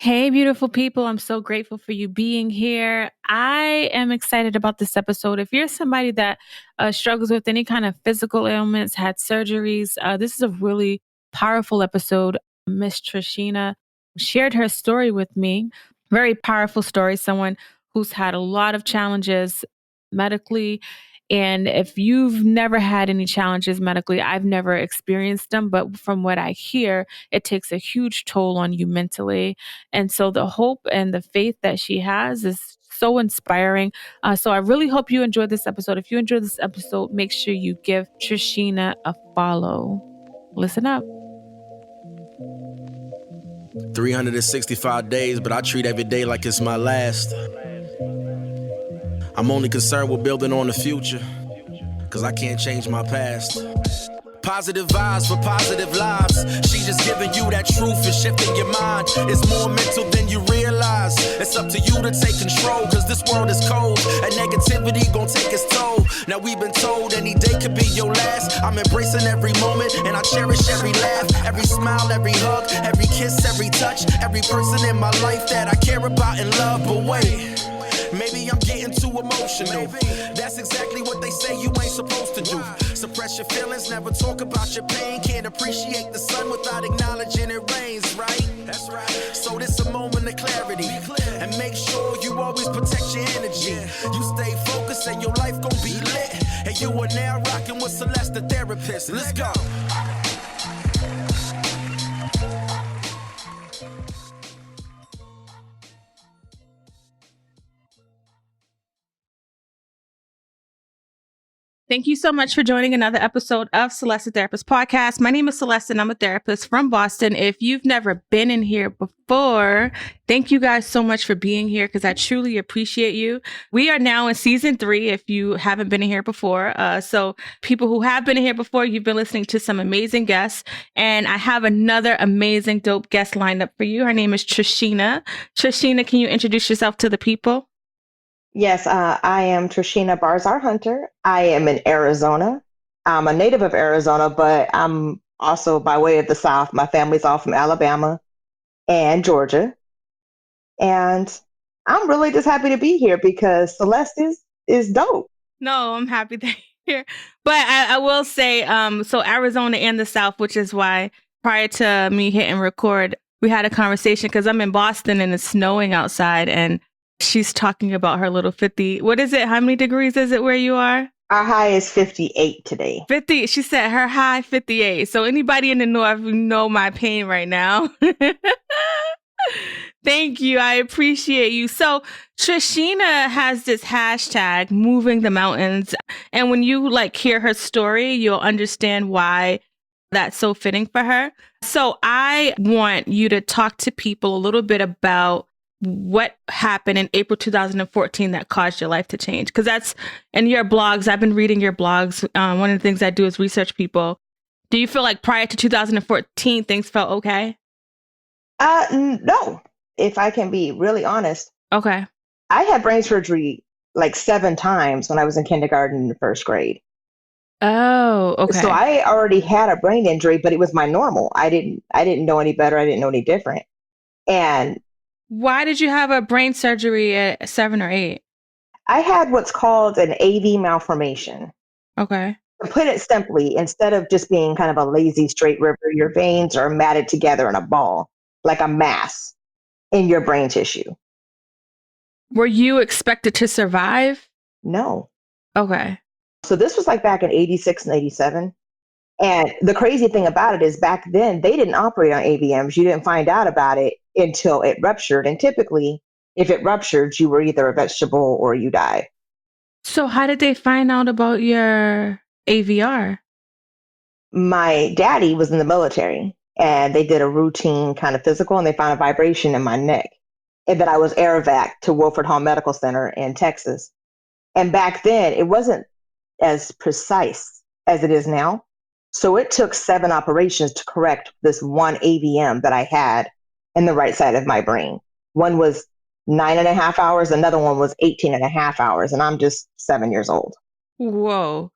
Hey, beautiful people. I'm so grateful for you being here. I am excited about this episode. If you're somebody that struggles with any kind of physical ailments, had surgeries, this is a really powerful episode. Miss Trisheana shared her story with me. Very powerful story. Someone who's had a lot of challenges medically. And if you've never had any challenges medically, I've never experienced them. But from what I hear, it takes a huge toll on you mentally. And so the hope and the faith that she has is so inspiring. So I really hope you enjoyed this episode. If you enjoyed this episode, make sure you give Trisheana a follow. Listen up. 365 days, but I treat every day like it's my last. I'm only concerned with building on the future, cause I can't change my past. Positive vibes for positive lives. She just giving you that truth and shifting your mind. It's more mental than you realize. It's up to you to take control, cause this world is cold and negativity gon' take its toll. Now we've been told any day could be your last. I'm embracing every moment and I cherish every laugh, every smile, every hug, every kiss, every touch, every person in my life that I care about and love. But wait, maybe I'm getting too emotional. That's exactly what they say you ain't supposed to do. Suppress your feelings, never talk about your pain. Can't appreciate the sun without acknowledging it rains, right? That's right. So this a moment of clarity. And make sure you always protect your energy. You stay focused and your life gon' be lit. And you are now rocking with Celeste, the therapist. Let's go. Thank you so much for joining another episode of Celeste the Therapist Podcast. My name is Celeste and I'm a therapist from Boston. If you've never been in here before, thank you guys so much for being here because I truly appreciate you. We are now in season 3 if you haven't been in here before. So people who have been in here before, you've been listening to some amazing guests. And I have another amazing dope guest lined up for you. Her name is Trisheana. Trisheana, can you introduce yourself to the people? Yes, I am Trisheana Hunter. I am in Arizona. I'm a native of Arizona, but I'm also by way of the South. My family's all from Alabama and Georgia. And I'm really just happy to be here because Celeste is dope. No, I'm happy that you're here. But I will say, so Arizona and the South, which is why prior to me hitting record, we had a conversation because I'm in Boston and it's snowing outside and she's talking about her little 50. What is it? How many degrees is it where you are? Our high is 58 today. 50. She said her high 58. So anybody in the north, you know my pain right now. Thank you. I appreciate you. So Trisheana has this hashtag moving the mountains. And when you hear her story, you'll understand why that's so fitting for her. So I want you to talk to people a little bit about what happened in April 2014 that caused your life to change. Because that's in your blogs. I've been reading your blogs. One of the things I do is research people. Do you feel like prior to 2014, things felt okay? No, if I can be really honest. Okay. I had brain surgery like 7 times when I was in kindergarten and first grade. Oh, okay. So I already had a brain injury, but it was my normal. I didn't know any better. I didn't know any different. And why did you have a brain surgery at 7 or 8? I had what's called an AV malformation. Okay. To put it simply, instead of just being kind of a lazy straight river, your veins are matted together in a ball, like a mass in your brain tissue. Were you expected to survive? No. Okay. So this was like back in 86 and 87. And the crazy thing about it is back then, they didn't operate on AVMs. You didn't find out about it until it ruptured. And typically, if it ruptured, you were either a vegetable or you died. So how did they find out about your AVR? My daddy was in the military and they did a routine kind of physical and they found a vibration in my neck. And then I was air evac to Wilford Hall Medical Center in Texas. And back then, it wasn't as precise as it is now. So it took 7 operations to correct this one AVM that I had in the right side of my brain. One was 9.5 hours. Another one was 18.5 hours. And I'm just 7 years old. Whoa.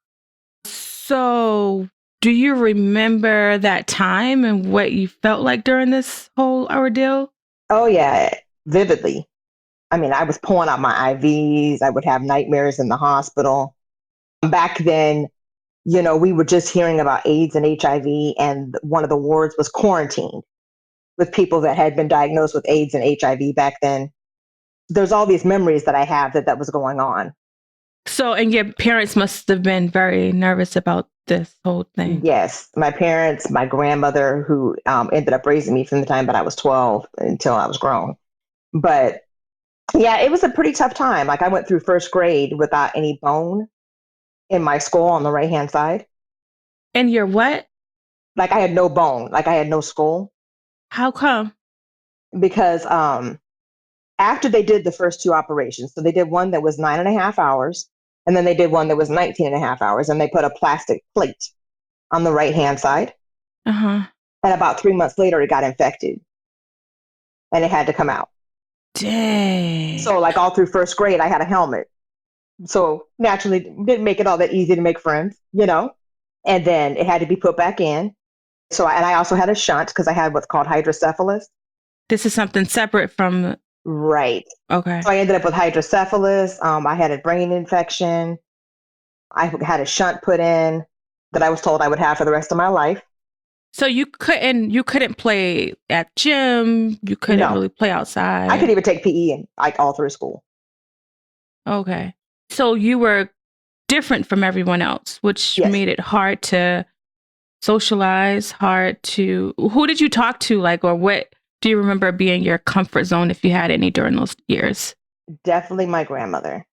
So do you remember that time and what you felt like during this whole ordeal? Oh, yeah, vividly. I mean, I was pulling out my IVs. I would have nightmares in the hospital. Back then, we were just hearing about AIDS and HIV, and one of the wards was quarantined with people that had been diagnosed with AIDS and HIV back then. There's all these memories that I have that was going on. So, and your parents must have been very nervous about this whole thing. Yes, my parents, my grandmother, who ended up raising me from the time that I was 12 until I was grown. But yeah, it was a pretty tough time. Like I went through first grade without any bone in my skull on the right-hand side. And your what? Like I had no bone, like I had no skull. How come? Because after they did the first two operations, so they did one that was 9.5 hours, and then they did one that was 19.5 hours, and they put a plastic plate on the right-hand side. Uh-huh. And about 3 months later, it got infected, and it had to come out. Dang. So like all through first grade, I had a helmet. So naturally, didn't make it all that easy to make friends, And then it had to be put back in. So, and I also had a shunt because I had what's called hydrocephalus. This is something separate from... Right. Okay. So I ended up with hydrocephalus. I had a brain infection. I had a shunt put in that I was told I would have for the rest of my life. So you couldn't play at gym. You couldn't really play outside. I could even take PE and like all through school. Okay. So you were different from everyone else, which made it hard to socialize, who did you talk to, like, or what do you remember being your comfort zone if you had any during those years? Definitely my grandmother.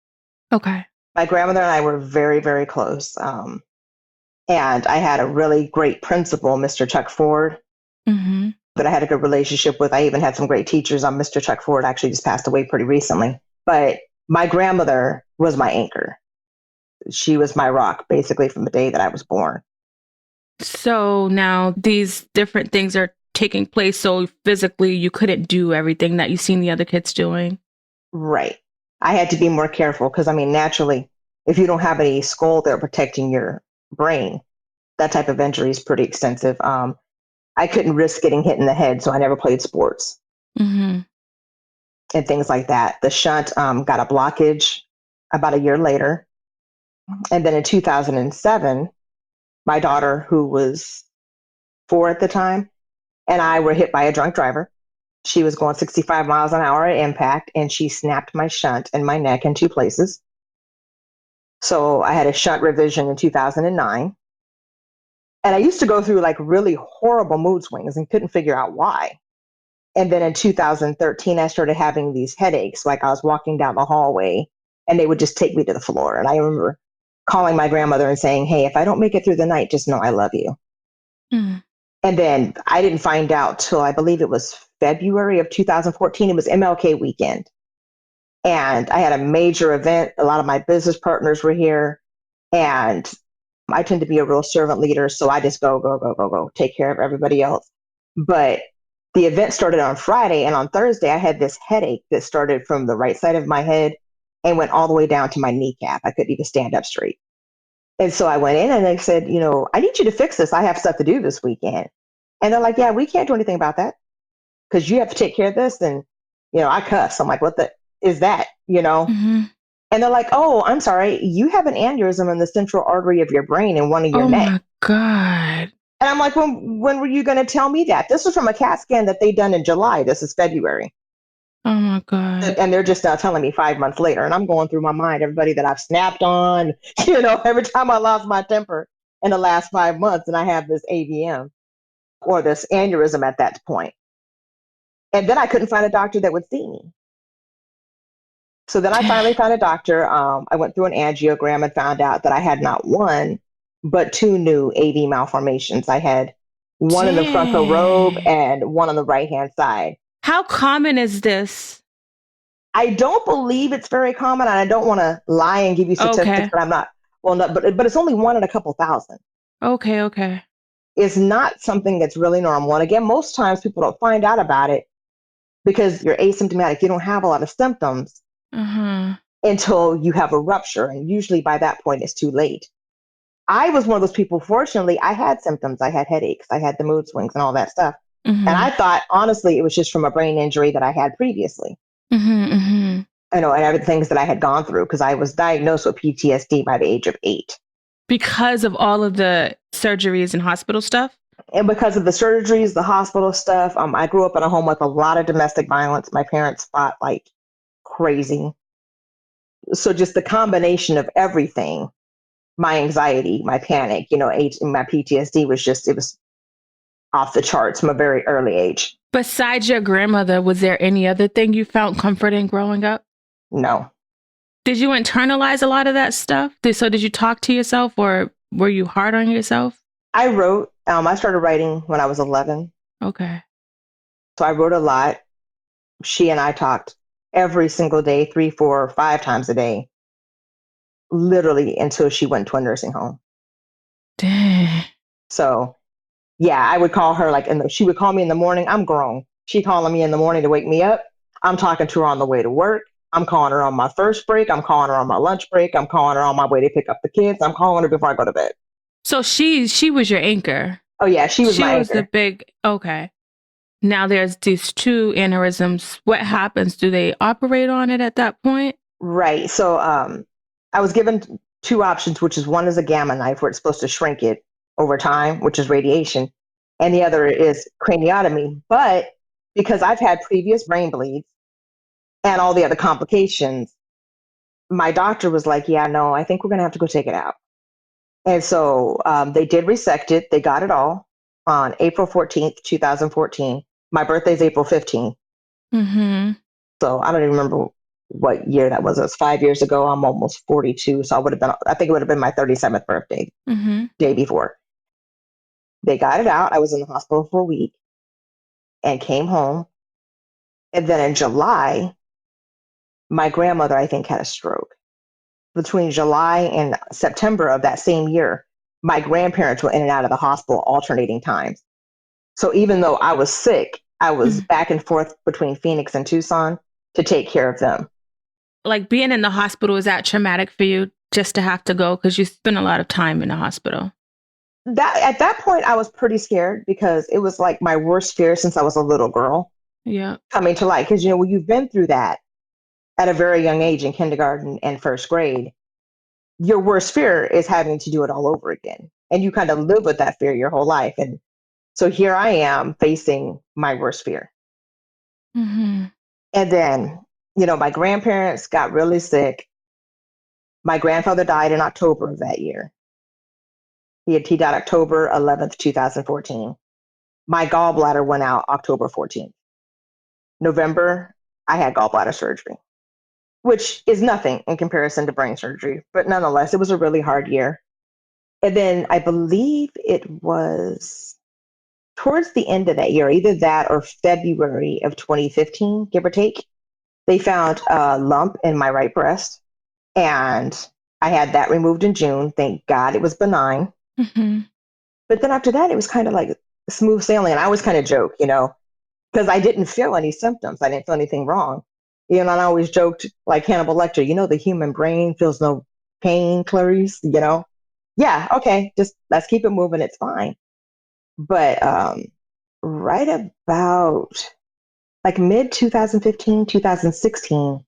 Okay. My grandmother and I were very, very close. And I had a really great principal, Mr. Chuck Ford, that I had a good relationship with. I even had some great teachers. Mr. Chuck Ford actually just passed away pretty recently. But my grandmother was my anchor. She was my rock, basically, from the day that I was born. So now these different things are taking place. So physically, you couldn't do everything that you've seen the other kids doing. Right. I had to be more careful because, naturally, if you don't have any skull there protecting your brain, that type of injury is pretty extensive. I couldn't risk getting hit in the head, so I never played sports and things like that. The shunt got a blockage about a year later. And then in 2007, my daughter, who was 4 at the time, and I were hit by a drunk driver. She was going 65 miles an hour at impact, and she snapped my shunt in my neck in 2 places. So I had a shunt revision in 2009. And I used to go through like really horrible mood swings and couldn't figure out why. And then in 2013, I started having these headaches. Like I was walking down the hallway and they would just take me to the floor. And I remember calling my grandmother and saying, hey, if I don't make it through the night, just know I love you. And then I didn't find out till I believe it was February of 2014. It was MLK weekend. And I had a major event. A lot of my business partners were here. And I tend to be a real servant leader. So I just go, take care of everybody else. But the event started on Friday. And on Thursday, I had this headache that started from the right side of my head and went all the way down to my kneecap. I couldn't even stand up straight. And so I went in and they said, I need you to fix this. I have stuff to do this weekend. And they're like, yeah, we can't do anything about that because you have to take care of this. And, I cuss. I'm like, what the is that, And they're like, oh, I'm sorry. You have an aneurysm in the central artery of your brain and one of your neck. Oh my God. And I'm like, when were you going to tell me that? This was from a CAT scan that they done in July. This is February. Oh my God. And they're just now telling me 5 months later. And I'm going through my mind, everybody that I've snapped on, every time I lost my temper in the last 5 months and I have this AVM or this aneurysm at that point. And then I couldn't find a doctor that would see me. So then I finally found a doctor. I went through an angiogram and found out that I had not one, but 2 new AV malformations. I had one in the frontal lobe and one on the right-hand side. How common is this? I don't believe it's very common. And I don't want to lie and give you statistics, but I'm not. Well, no, but it's only 1 in a couple thousand. Okay. It's not something that's really normal. And again, most times people don't find out about it because you're asymptomatic. You don't have a lot of symptoms. Until you have a rupture. And usually by that point, it's too late. I was one of those people, fortunately, I had symptoms. I had headaches. I had the mood swings and all that stuff. And Mm-hmm. I thought, honestly, it was just from a brain injury that I had previously. Mm-hmm. Mm-hmm. I know, and other things that I had gone through because I was diagnosed with PTSD by the age of 8. Because of all of the surgeries and hospital stuff? And because of the surgeries, the hospital stuff, I grew up in a home with a lot of domestic violence. My parents fought like crazy. So just the combination of everything, my anxiety, my panic, my PTSD it was off the charts from a very early age. Besides your grandmother, was there any other thing you found comfort in growing up? No. Did you internalize a lot of that stuff? Did you talk to yourself or were you hard on yourself? I wrote, I started writing when I was 11. Okay. So I wrote a lot. She and I talked every single day, 3, 4, 5 times a day, literally until she went to a nursing home. Dang. So yeah, I would call her she would call me in the morning. I'm grown. She calling me in the morning to wake me up. I'm talking to her on the way to work. I'm calling her on my first break. I'm calling her on my lunch break. I'm calling her on my way to pick up the kids. I'm calling her before I go to bed. So she was your anchor. Oh yeah, she was She my was the anchor. big okay. Now there's these two aneurysms. What happens? Do they operate on it at that point? Right. So I was given 2 options, which is one is a gamma knife where it's supposed to shrink it over time, which is radiation, and the other is craniotomy. But because I've had previous brain bleeds and all the other complications, my doctor was like, "Yeah, no, I think we're gonna have to go take it out." And so they did resect it. They got it all on April 14th, 2014. My birthday's April 15th. Mm-hmm. So I don't even remember what year that was. It was 5 years ago. I'm almost 42. So I think it would have been my 37th birthday, Mm-hmm. day before. They got it out. I was in the hospital for a week and came home. And then in July, my grandmother, I think, had a stroke. Between July and September of that same year, my grandparents were in and out of the hospital alternating times. So even though I was sick, I was Mm-hmm. back and forth between Phoenix and Tucson to take care of them. Like being in the hospital, is that traumatic for you just to have to go? Because you spend a lot of time in the hospital. That at that point I was pretty scared because it was like my worst fear since I was a little girl Yeah. coming to light. Because when you've been through that at a very young age in kindergarten and first grade, your worst fear is having to do it all over again. And you kind of live with that fear your whole life. And so here I am facing my worst fear. Mm-hmm. And then, my grandparents got really sick. My grandfather died in October of that year. He died October 11th, 2014. My gallbladder went out October 14th. November, I had gallbladder surgery, which is nothing in comparison to brain surgery. But nonetheless, it was a really hard year. And then I believe it was towards the end of that year, either that or February of 2015, give or take, they found a lump in my right breast. And I had that removed in June. Thank God it was benign. Mm-hmm. But then after that, it was kind of like smooth sailing. And I always kind of joke, because I didn't feel any symptoms. I didn't feel anything wrong. And I always joked like Hannibal Lecter, the human brain feels no pain, Clarice. Yeah, okay, just let's keep it moving. It's fine. But right about like mid 2015, 2016,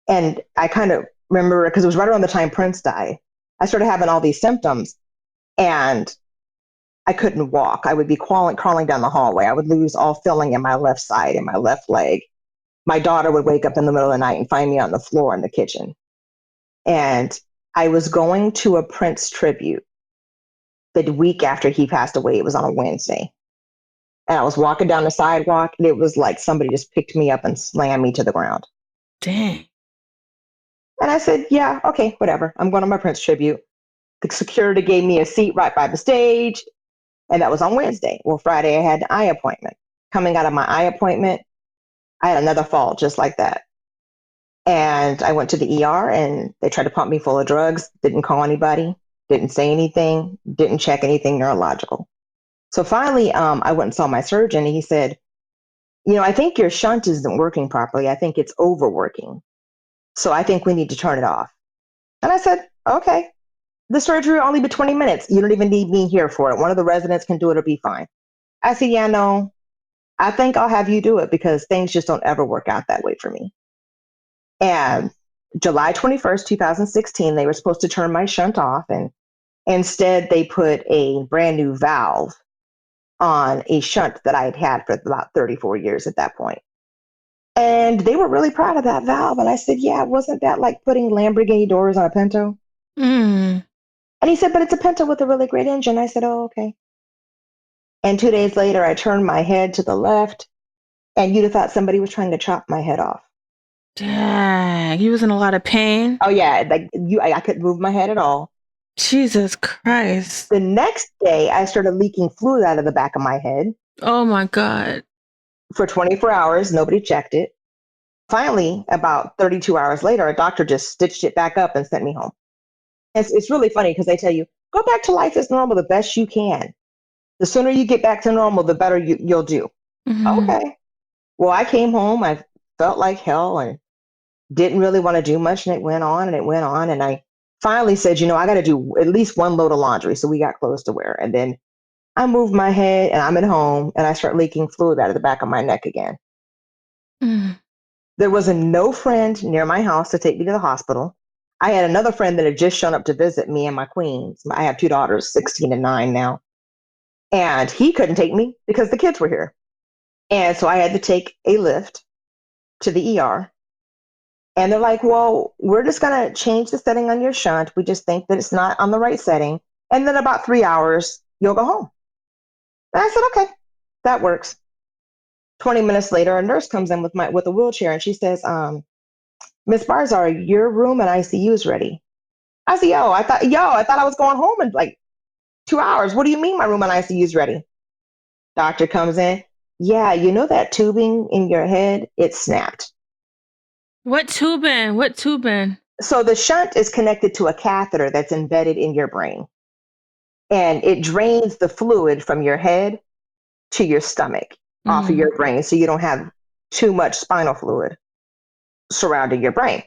and I kind of remember because it was right around the time Prince died, I started having all these symptoms and I couldn't walk. I would be crawling down the hallway. I would lose all feeling in my left side, in my left leg. My daughter would wake up in the middle of the night and find me on the floor in the kitchen. And I was going to a Prince tribute the week after he passed away. It was on a Wednesday. And I was walking down the sidewalk and it was like somebody just picked me up and slammed me to the ground. Dang. And I said, yeah, okay, whatever. I'm going to my Prince tribute. The security gave me a seat right by the stage. And that was on Wednesday. Well, Friday, I had an eye appointment. Coming out of my eye appointment, I had another fall just like that. And I went to the ER and they tried to pump me full of drugs, didn't call anybody, didn't say anything, didn't check anything neurological. So finally, I went and saw my surgeon and he said, I think your shunt isn't working properly. I think it's overworking. So I think we need to turn it off. And I said, okay, the surgery will only be 20 minutes. You don't even need me here for it. One of the residents can do it. It'll be fine. I said, yeah, no, I think I'll have you do it because things just don't ever work out that way for me. And July 21st, 2016, they were supposed to turn my shunt off. And instead, they put a brand new valve on a shunt that I had had for about 34 years at that point. And they were really proud of that valve. And I said, yeah, wasn't that like putting Lamborghini doors on a Pinto? Mm. And he said, but it's a Pinto with a really great engine. I said, oh, okay. And 2 days later, I turned my head to the left, and you'd have thought somebody was trying to chop my head off. Dang, he was in a lot of pain. Oh, yeah. Like I couldn't move my head at all. Jesus Christ. The next day, I started leaking fluid out of the back of my head. Oh my God. For 24 hours, nobody checked it. Finally, about 32 hours later, a doctor just stitched it back up and sent me home. It's really funny because they tell you, go back to life as normal the best you can. The sooner you get back to normal, the better you'll do. Mm-hmm. Okay. Well, I came home. I felt like hell and didn't really want to do much. And it went on and it went on. And I finally said, I got to do at least one load of laundry. So we got clothes to wear. And then I moved my head and I'm at home and I start leaking fluid out of the back of my neck again. Mm. There was no friend near my house to take me to the hospital. I had another friend that had just shown up to visit me and my queens. I have 2 daughters, 16 and 9 now. And he couldn't take me because the kids were here. And so I had to take a lift to the ER. And they're like, well, we're just going to change the setting on your shunt. We just think that it's not on the right setting. And then about 3 hours, you'll go home. And I said, okay, that works. 20 minutes later, a nurse comes in with a wheelchair and she says, Miss Barzar, your room in ICU is ready. I said, I thought I was going home in like 2 hours. What do you mean my room in ICU is ready? Doctor comes in. Yeah, you know that tubing in your head? It snapped. What tubing? What tubing? So the shunt is connected to a catheter that's embedded in your brain. And it drains the fluid from your head to your stomach off of your brain. So you don't have too much spinal fluid surrounding your brain.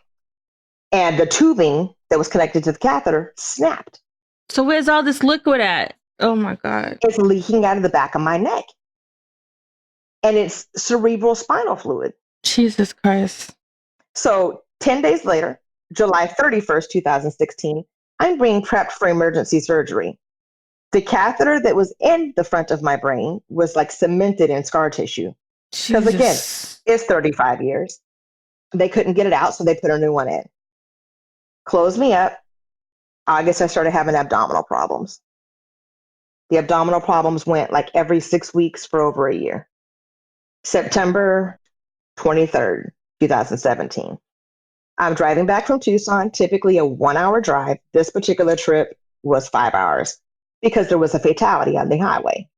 And the tubing that was connected to the catheter snapped. So where's all this liquid at? Oh my God. It's leaking out of the back of my neck. And it's cerebral spinal fluid. Jesus Christ. So 10 days later, July 31st, 2016, I'm being prepped for emergency surgery. The catheter that was in the front of my brain was like cemented in scar tissue. Because again, it's 35 years. They couldn't get it out, so they put a new one in. Closed me up. I guess I started having abdominal problems. The abdominal problems went like every 6 weeks for over a year. September 23rd, 2017. I'm driving back from Tucson, typically a 1-hour drive. This particular trip was 5 hours because there was a fatality on the highway.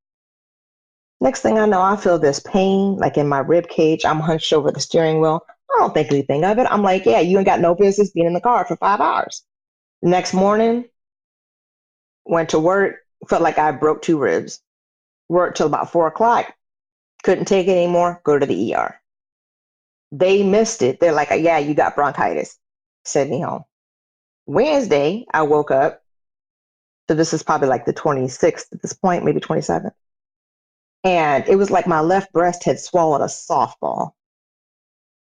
Next thing I know, I feel this pain like in my rib cage. I'm hunched over the steering wheel. I don't think anything of it. I'm like, yeah, you ain't got no business being in the car for 5 hours. The next morning, went to work, felt like I broke 2 ribs. Worked till about 4 o'clock. Couldn't take it anymore. Go to the ER. They missed it. They're like, yeah, you got bronchitis. Send me home. Wednesday, I woke up. So this is probably like the 26th at this point, maybe 27th. And it was like my left breast had swallowed a softball.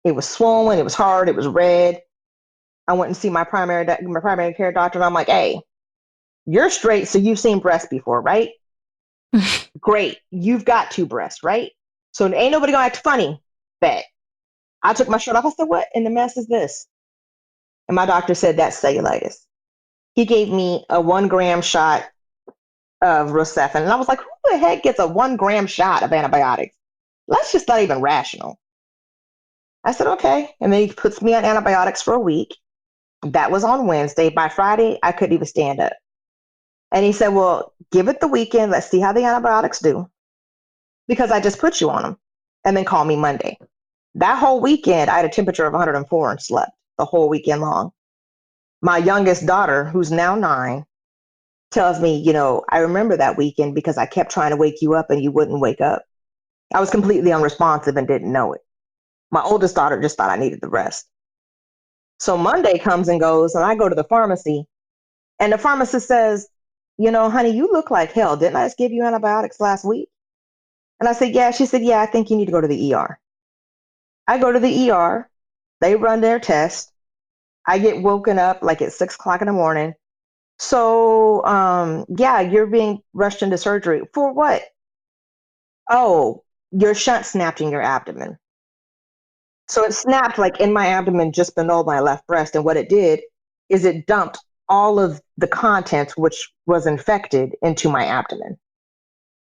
It was swollen. It was hard. It was red. I went and see my primary care doctor, and I'm like, hey, you're straight, so you've seen breasts before, right? Great. You've got 2 breasts, right? So ain't nobody gonna act funny. Bet. I took my shirt off. I said, what in the mess is this? And my doctor said, that's cellulitis. He gave me a 1-gram shot of Rocephin. And I was like, who the heck gets a 1-gram shot of antibiotics? That's just not even rational. I said, okay. And then he puts me on antibiotics for a week. That was on Wednesday. By Friday, I couldn't even stand up. And he said, well, give it the weekend. Let's see how the antibiotics do. Because I just put you on them. And then call me Monday. That whole weekend, I had a temperature of 104 and slept the whole weekend long. My youngest daughter, who's now 9, tells me, I remember that weekend because I kept trying to wake you up and you wouldn't wake up. I was completely unresponsive and didn't know it. My oldest daughter just thought I needed the rest. So Monday comes and goes, and I go to the pharmacy, and the pharmacist says, honey, you look like hell. Didn't I just give you antibiotics last week? And I said, yeah. She said, yeah, I think you need to go to the ER. I go to the ER. They run their test. I get woken up like at 6 o'clock in the morning. So, yeah, you're being rushed into surgery. For what? Oh, your shunt snapped in your abdomen. So it snapped like in my abdomen just below my left breast. And what it did is it dumped all of the contents, which was infected, into my abdomen.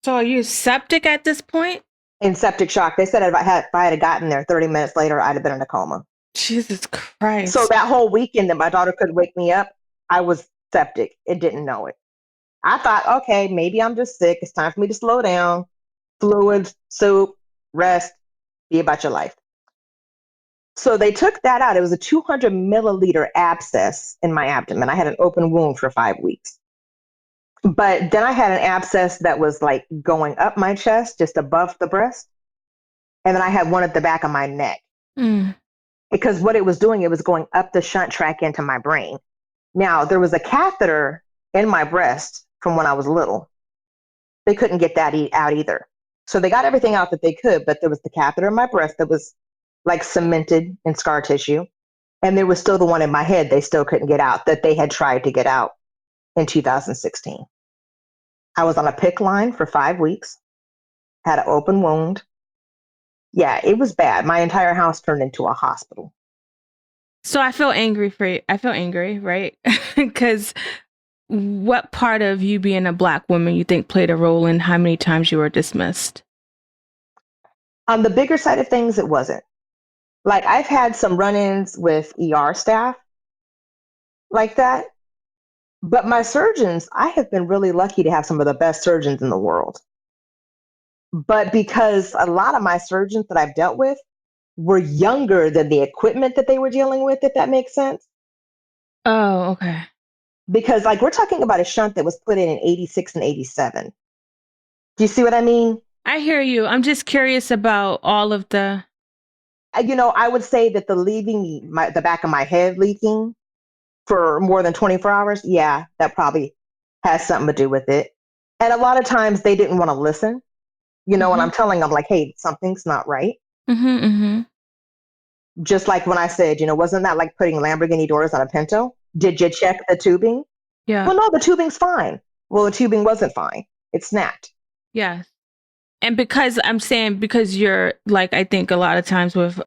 So are you septic at this point? In septic shock. They said if I had gotten there 30 minutes later, I'd have been in a coma. Jesus So Christ. that whole weekend that my daughter could wake me up, I was septic and didn't know it. I thought, okay, maybe I'm just sick. It's time for me to slow down. Fluids, soup, rest, be about your life. So they took that out. It was a 200 milliliter abscess in my abdomen. I had an open wound for 5 weeks. But then I had an abscess that was like going up my chest, just above the breast. And then I had one at the back of my neck. Mm. Because what it was doing, it was going up the shunt track into my brain. Now, there was a catheter in my breast from when I was little. They couldn't get that out either. So they got everything out that they could, but there was the catheter in my breast that was like cemented in scar tissue. And there was still the one in my head they still couldn't get out that they had tried to get out in 2016. I was on a PICC line for 5 weeks, had an open wound. Yeah, it was bad. My entire house turned into a hospital. So I feel angry for you. I feel angry, right? Because what part of you being a Black woman you think played a role in how many times you were dismissed? On the bigger side of things, it wasn't. Like I've had some run-ins with ER staff like that, but my surgeons, I have been really lucky to have some of the best surgeons in the world. But because a lot of my surgeons that I've dealt with were younger than the equipment that they were dealing with, if that makes sense. Oh, okay. Because like we're talking about a shunt that was put in 86 and 87. Do you see what I mean? I hear you. I'm just curious about all of the. I would say that the back of my head leaking for more than 24 hours, yeah, that probably has something to do with it. And a lot of times they didn't want to listen. When I'm telling them like, hey, something's not right. Mm-hmm, mm-hmm. Just like when I said, wasn't that like putting Lamborghini doors on a Pinto? Did you check the tubing? Yeah. Well, no, the tubing's fine. Well, the tubing wasn't fine. It snapped. Yeah. And because you're like, I think a lot of times with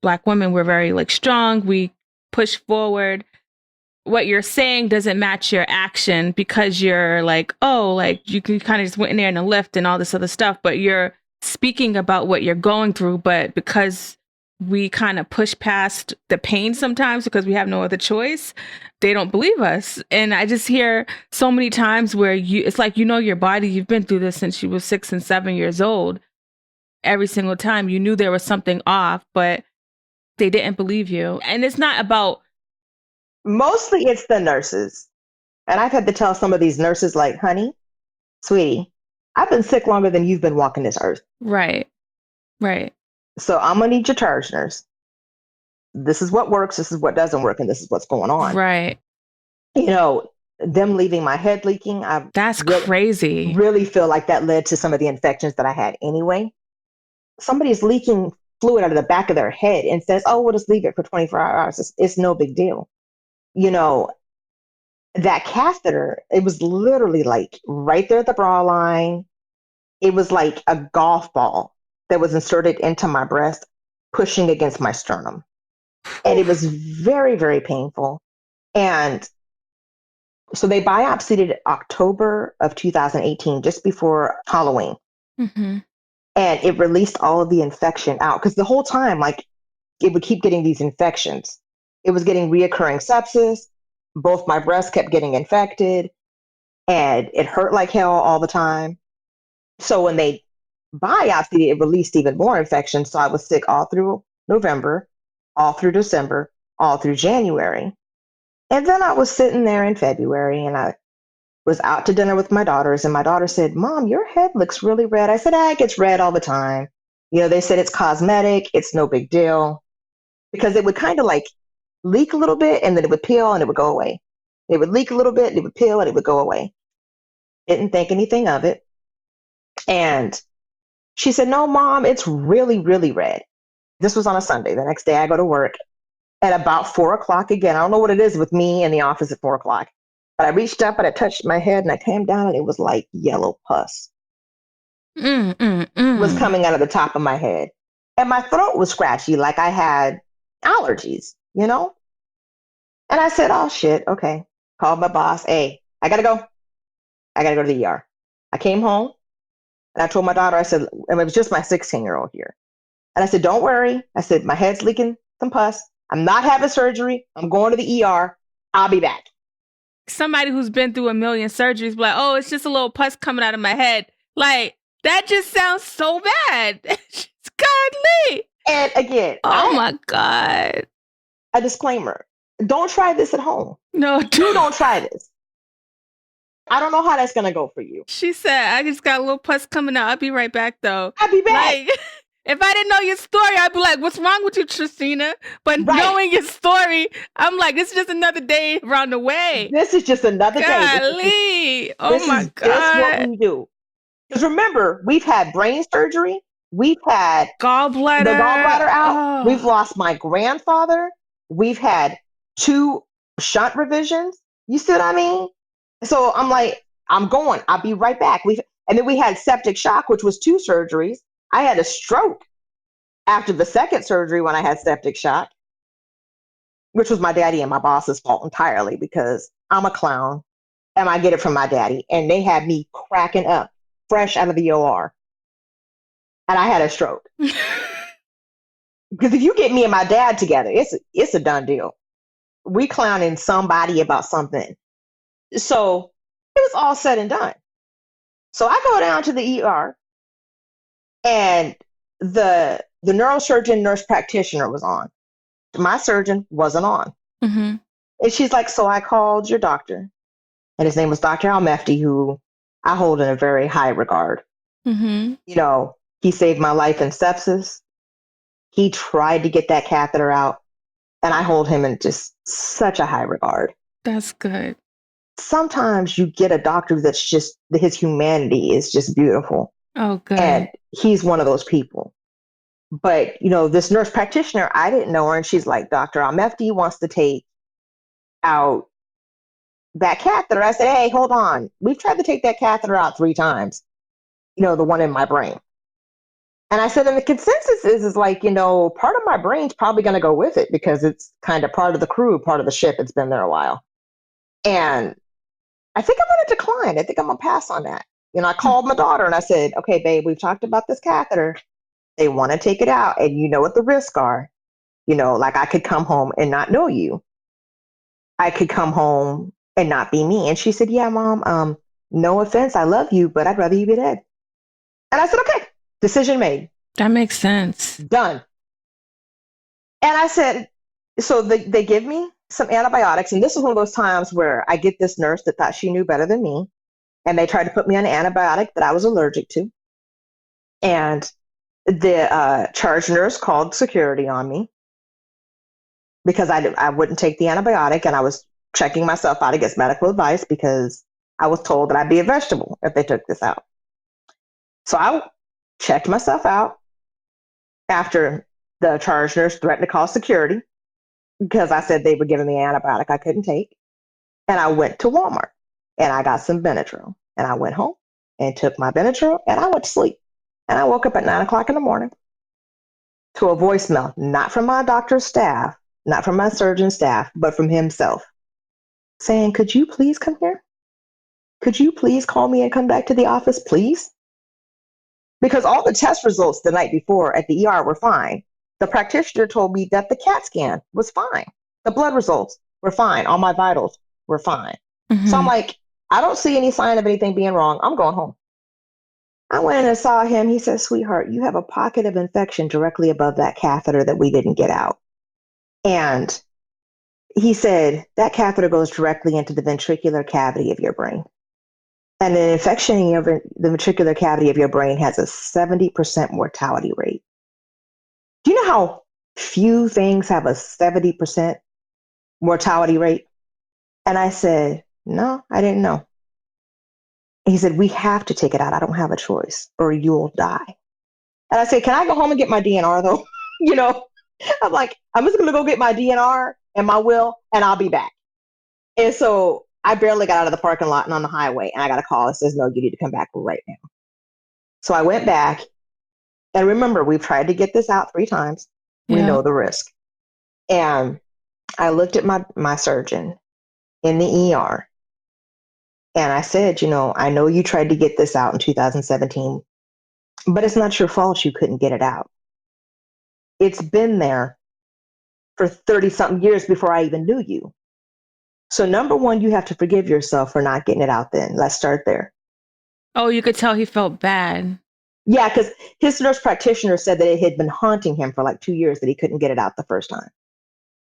Black women, we're very like strong. We push forward. What you're saying doesn't match your action because you're like, oh, like you kind of just went in there in a lift and all this other stuff, but you're speaking about what you're going through. But because we kind of push past the pain sometimes because we have no other choice, they don't believe us. And I just hear so many times where it's like, your body, you've been through this since you were 6 and 7 years old. Every single time you knew there was something off, but they didn't believe you. And it's not about. Mostly it's the nurses. And I've had to tell some of these nurses like, honey, sweetie, I've been sick longer than you've been walking this earth. Right. Right. So I'm going to need your charge nurse. This is what works. This is what doesn't work. And this is what's going on. Right. Them leaving my head leaking. That's crazy. Really feel like that led to some of the infections that I had anyway. Somebody's leaking fluid out of the back of their head and says, oh, we'll just leave it for 24 hours. It's no big deal. That catheter, it was literally like right there at the bra line. It was like a golf ball that was inserted into my breast, pushing against my sternum. And it was very, very painful. And so they biopsied it October of 2018, just before Halloween. Mm-hmm. And it released all of the infection out because the whole time, like it would keep getting these infections. It was getting reoccurring sepsis. Both my breasts kept getting infected and it hurt like hell all the time. So when they biopsied it released even more infections. So I was sick all through November, all through December, all through January. And then I was sitting there in February and I was out to dinner with my daughters and my daughter said, Mom, your head looks really red. I said, it gets red all the time. They said it's cosmetic. It's no big deal because it would kind of like leak a little bit and then it would peel and it would go away. It would leak a little bit and it would peel and it would go away. Didn't think anything of it. And She said, no, Mom, it's really, really red. This was on a Sunday. The next day I go to work at about 4 o'clock again. I don't know what it is with me in the office at 4 o'clock, but I reached up and I touched my head and I came down and it was like yellow pus was coming out of the top of my head. And my throat was scratchy, like I had allergies, you know? And I said, oh shit, okay. Called my boss. Hey, I gotta go. I gotta go to the ER. I came home and I told my daughter, I said, and it was just my 16-year-old here. And I said, don't worry. I said, my head's leaking some pus. I'm not having surgery. I'm going to the ER. I'll be back. Somebody who's been through a million surgeries, be like, oh, it's just a little pus coming out of my head. Like, that just sounds so bad. It's godly. And again, my God. A disclaimer. Don't try this at home. No, you don't try this. I don't know how that's going to go for you. She said, I just got a little pus coming out. I'll be right back, though. I'll be back. Like, if I didn't know your story, I'd be like, what's wrong with you, Trisheana? But knowing your story, I'm like, it's just another day around the way. This is just another day. Oh, my God. This is what we do. Because remember, we've had brain surgery. We've had the gallbladder out. Oh. We've lost my grandfather. We've had 2 shunt revisions. You see what I mean? So I'm like, I'm going. I'll be right back. And then we had septic shock, which was 2 surgeries. I had a stroke after the second surgery when I had septic shock, which was my daddy and my boss's fault entirely because I'm a clown and I get it from my daddy. And they had me cracking up fresh out of the OR. And I had a stroke. Because if you get me and my dad together, it's a done deal. We clowning somebody about something. So it was all said and done. So I go down to the ER and the neurosurgeon nurse practitioner was on. My surgeon wasn't on. Mm-hmm. And she's like, so I called your doctor. And his name was Dr. Al-Mefti, who I hold in a very high regard. Mm-hmm. You know, he saved my life in sepsis. He tried to get that catheter out. And I hold him in just such a high regard. That's good. Sometimes you get a doctor that's just, his humanity is just beautiful. Oh, good. And he's one of those people. But, you know, this nurse practitioner, I didn't know her. And she's like, Dr. Al-Mefti wants to take out that catheter. I said, hey, hold on. We've tried to take that catheter out 3 times. You know, the one in my brain. And I said, and the consensus is like, you know, part of my brain's probably going to go with it because it's kind of part of the crew, part of the ship. It's been there a while. And I think I'm going to decline. I think I'm going to pass on that. You know, I called my daughter and I said, okay, babe, we've talked about this catheter. They want to take it out. And you know what the risks are. You know, like I could come home and not know you. I could come home and not be me. And she said, yeah, Mom, no offense. I love you, but I'd rather you be dead. And I said, okay. Decision made. That makes sense. Done. And I said, so they give me some antibiotics. And this is one of those times where I get this nurse that thought she knew better than me. And they tried to put me on an antibiotic that I was allergic to. And the charge nurse called security on me because I wouldn't take the antibiotic. And I was checking myself out against medical advice because I was told that I'd be a vegetable if they took this out. So I checked myself out after the charge nurse threatened to call security because I said they were giving me an antibiotic I couldn't take. And I went to Walmart and I got some Benadryl and I went home and took my Benadryl and I went to sleep. And I woke up at 9 o'clock in the morning to a voicemail, not from my doctor's staff, not from my surgeon staff, but from himself saying, could you please come here? Could you please call me and come back to the office, please? Because all the test results the night before at the ER were fine. The practitioner told me that the CAT scan was fine. The blood results were fine. All my vitals were fine. Mm-hmm. So I'm like, I don't see any sign of anything being wrong. I'm going home. I went in and saw him. He said, sweetheart, you have a pocket of infection directly above that catheter that we didn't get out. And he said, that catheter goes directly into the ventricular cavity of your brain. And an infection in the ventricular cavity of your brain has a 70% mortality rate. Do you know how few things have a 70% mortality rate? And I said, no, I didn't know. And he said, we have to take it out. I don't have a choice or you'll die. And I said, can I go home and get my DNR though? you know, I'm like, I'm just going to go get my DNR and my will, and I'll be back. And so I barely got out of the parking lot and on the highway, and I got a call that says, no, you need to come back right now. So I went back, and remember, we've tried to get this out 3 times. We know the risk. And I looked at my surgeon in the ER, and I said, I know you tried to get this out in 2017, but it's not your fault you couldn't get it out. It's been there for 30 something years before I even knew you. So number one, you have to forgive yourself for not getting it out then. Let's start there. Oh, you could tell he felt bad. Yeah, because his nurse practitioner said that it had been haunting him for like 2 years that he couldn't get it out the first time.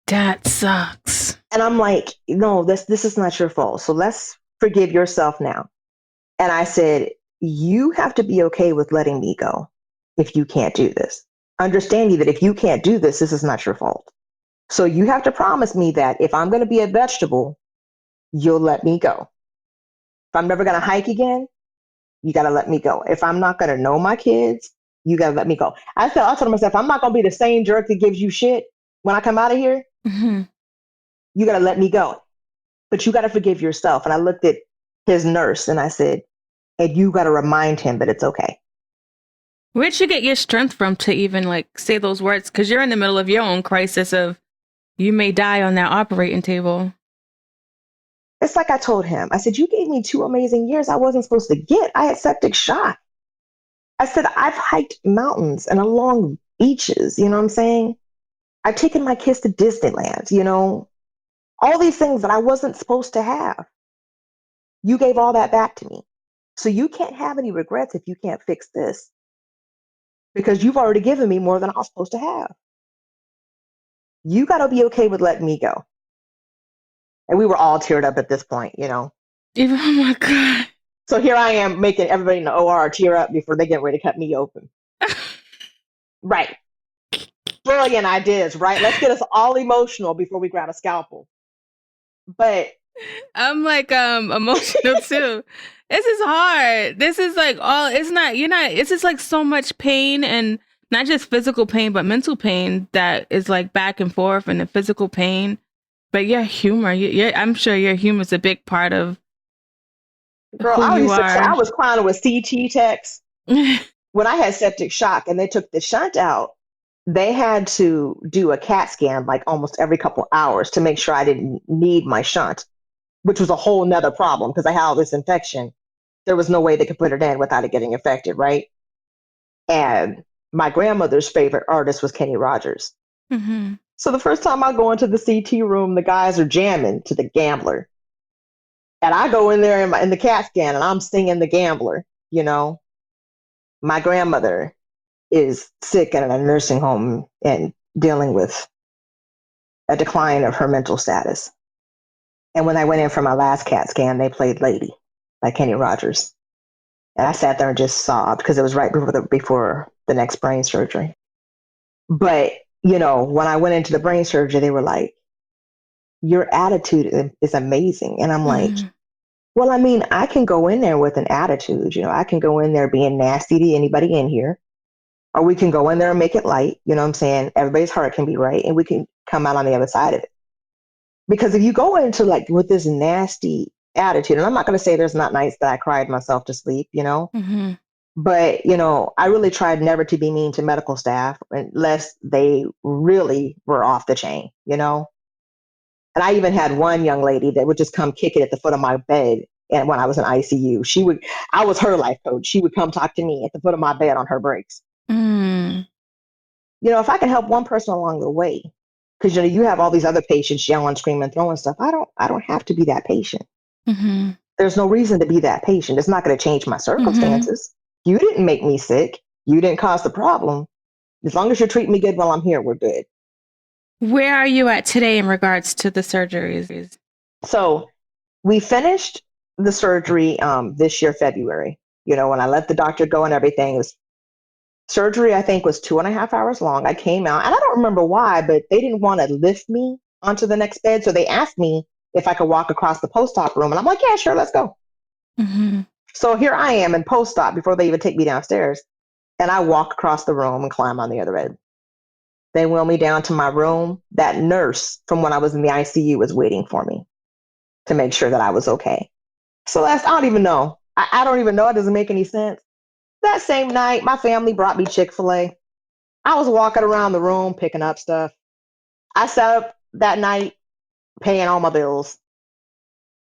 That sucks. And I'm like, no, this is not your fault. So let's forgive yourself now. And I said, you have to be okay with letting me go if you can't do this. Understanding that if you can't do this, this is not your fault. So you have to promise me that if I'm going to be a vegetable, you'll let me go. If I'm never going to hike again, you got to let me go. If I'm not going to know my kids, you got to let me go. I told myself, I'm not going to be the same jerk that gives you shit when I come out of here. Mm-hmm. You got to let me go. But you got to forgive yourself. And I looked at his nurse and I said, and you got to remind him that it's okay. Where'd you get your strength from to even say those words? Because you're in the middle of your own crisis of you may die on that operating table. It's like I told him, I said, you gave me 2 amazing years I wasn't supposed to get. I had septic shock. I said, I've hiked mountains and along beaches. You know what I'm saying? I've taken my kids to Disneyland, all these things that I wasn't supposed to have. You gave all that back to me. So you can't have any regrets if you can't fix this. Because you've already given me more than I was supposed to have. You got to be okay with letting me go. And we were all teared up at this point, Oh my God. So here I am making everybody in the OR tear up before they get ready to cut me open. Right. Brilliant ideas, right? Let's get us all emotional before we grab a scalpel. But I'm emotional too. This is hard. This is it's just so much pain, and not just physical pain, but mental pain that is back and forth, and the physical pain. But your humor, I'm sure your humor is a big part of girl, who you are. I was clowning with CT techs. When I had septic shock and they took the shunt out, they had to do a CAT scan almost every couple hours to make sure I didn't need my shunt, which was a whole nother problem because I had all this infection. There was no way they could put it in without it getting infected, right? And my grandmother's favorite artist was Kenny Rogers. Mm-hmm. So the first time I go into the CT room, the guys are jamming to The Gambler. And I go in there in the CAT scan and I'm singing The Gambler, My grandmother is sick and in a nursing home and dealing with a decline of her mental status. And when I went in for my last CAT scan, they played Lady by Kenny Rogers. And I sat there and just sobbed because it was right before the next brain surgery. But, when I went into the brain surgery, they were like, your attitude is amazing. And I'm like, well, I can go in there with an attitude. I can go in there being nasty to anybody in here. Or we can go in there and make it light. You know what I'm saying? Everybody's heart can be right. And we can come out on the other side of it. Because if you go into with this nasty attitude, and I'm not going to say there's not nights that I cried myself to sleep, Mm-hmm. But, I really tried never to be mean to medical staff unless they really were off the chain, And I even had one young lady that would just come kick it at the foot of my bed. And when I was in ICU, I was her life coach. She would come talk to me at the foot of my bed on her breaks. Mm. If I can help one person along the way, because you have all these other patients yelling, screaming, throwing stuff. I don't have to be that patient. Mm-hmm. There's no reason to be that patient. It's not going to change my circumstances. Mm-hmm. You didn't make me sick. You didn't cause the problem. As long as you're treating me good while I'm here, we're good. Where are you at today in regards to the surgeries? So we finished the surgery this year, February. When I let the doctor go and everything, it was surgery, I think, was 2.5 hours long. I came out, and I don't remember why, but they didn't want to lift me onto the next bed. So they asked me if I could walk across the post-op room. And I'm like, yeah, sure, let's go. Mm-hmm. So here I am in post-op before they even take me downstairs. And I walk across the room and climb on the other end. They wheel me down to my room. That nurse from when I was in the ICU was waiting for me to make sure that I was okay. Celeste, I don't even know. I don't even know. It doesn't make any sense. That same night, my family brought me Chick-fil-A. I was walking around the room picking up stuff. I sat up that night paying all my bills.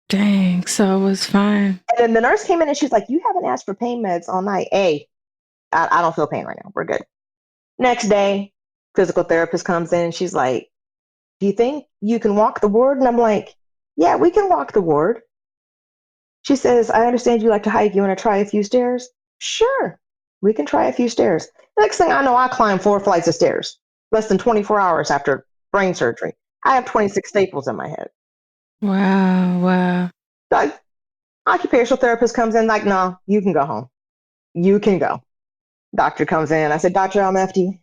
Dang, so it was fine. And then the nurse came in and she's like, "You haven't asked for pain meds all night." Hey, I don't feel pain right now. We're good. Next day, physical therapist comes in. She's like, "Do you think you can walk the ward?" And I'm like, "Yeah, we can walk the ward." She says, "I understand you like to hike. You want to try a few stairs?" Sure, we can try a few stairs. Next thing I know, I climbed 4 flights of stairs less than 24 hours after brain surgery. I have 26 staples in my head. Wow, wow. The occupational therapist comes in like, "No, you can go home. You can go." Doctor comes in. I said, "Doctor, I'm empty.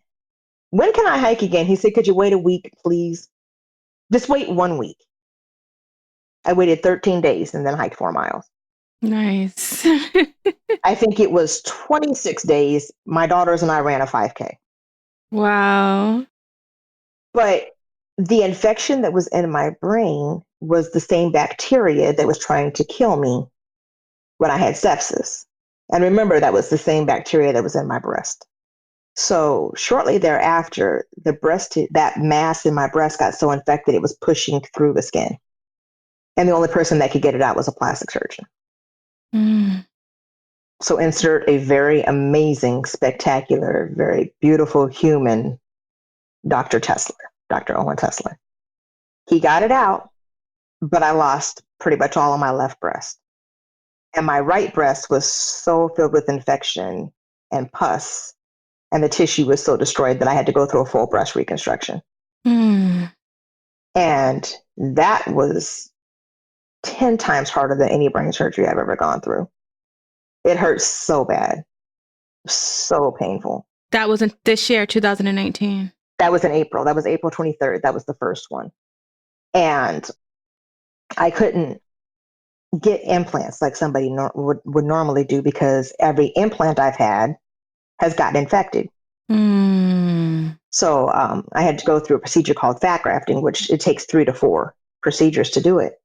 When can I hike again?" He said, "Could you wait a week, please? Just wait 1 week." I waited 13 days and then hiked 4 miles. Nice. I think it was 26 days. My daughters and I ran a 5K. Wow. But the infection that was in my brain was the same bacteria that was trying to kill me when I had sepsis. And remember, that was the same bacteria that was in my breast. So shortly thereafter, that mass in my breast got so infected, it was pushing through the skin. And the only person that could get it out was a plastic surgeon. Mm. So insert a very amazing, spectacular, very beautiful human, Dr. Owen Tesler. He got it out, but I lost pretty much all of my left breast. And my right breast was so filled with infection and pus, and the tissue was so destroyed that I had to go through a full breast reconstruction. Mm. And that was 10 times harder than any brain surgery I've ever gone through. It hurt so bad, so painful. That was in this year, 2019. That was in April. That was April 23rd. That was the first one. And I couldn't get implants like somebody would normally do because every implant I've had has gotten infected. Mm. So I had to go through a procedure called fat grafting, which it takes 3 to 4 procedures to do it.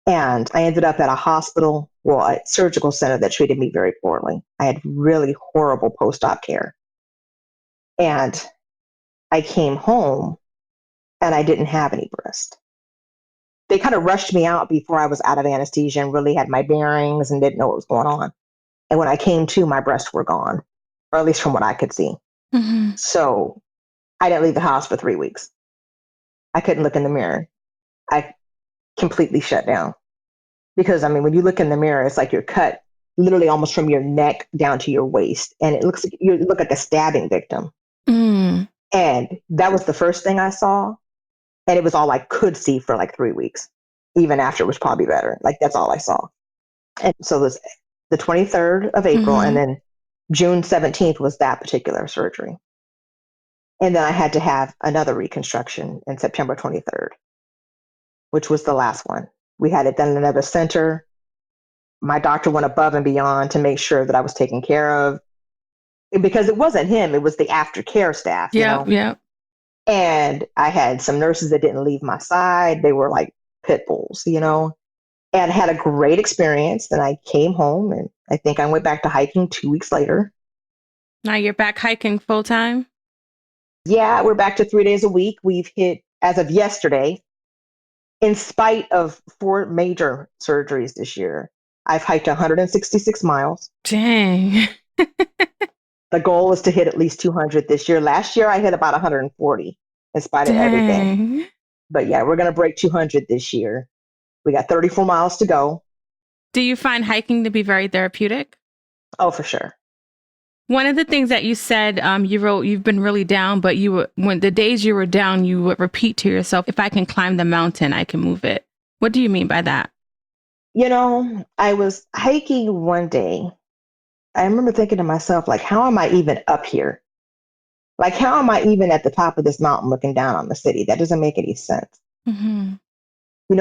And I ended up at a surgical center that treated me very poorly. I had really horrible post-op care. And I came home and I didn't have any breast. They kind of rushed me out before I was out of anesthesia and really had my bearings and didn't know what was going on. And when I came to, my breasts were gone, or at least from what I could see. Mm-hmm. So I didn't leave the house for 3 weeks. I couldn't look in the mirror. I completely shut down. Because, I mean, when you look in the mirror, it's like you're cut literally almost from your neck down to your waist. And it looks like you look like a stabbing victim. Mm. And that was the first thing I saw. And it was all I could see for like 3 weeks. Even after it was probably better. Like, that's all I saw. And so it was the 23rd of April. Mm-hmm. And then June 17th was that particular surgery. And then I had to have another reconstruction in September 23rd, which was the last one. We had it done in another center. My doctor went above and beyond to make sure that I was taken care of. Because it wasn't him, it was the aftercare staff, Yeah, yeah. And I had some nurses that didn't leave my side. They were like pit bulls, and had a great experience. Then I came home and I think I went back to hiking 2 weeks later. Now you're back hiking full time? Yeah, we're back to 3 days a week. We've hit, as of yesterday, in spite of 4 major surgeries this year, I've hiked 166 miles. Dang. The goal is to hit at least 200 this year. Last year, I hit about 140 in spite of everything. But yeah, we're going to break 200 this year. We got 34 miles to go. Do you find hiking to be very therapeutic? Oh, for sure. One of the things that you said, you wrote, you've been really down, but when the days you were down, you would repeat to yourself, if I can climb the mountain, I can move it. What do you mean by that? I was hiking one day. I remember thinking to myself, like, how am I even up here? Like, how am I even at the top of this mountain looking down on the city? That doesn't make any sense. Mm-hmm.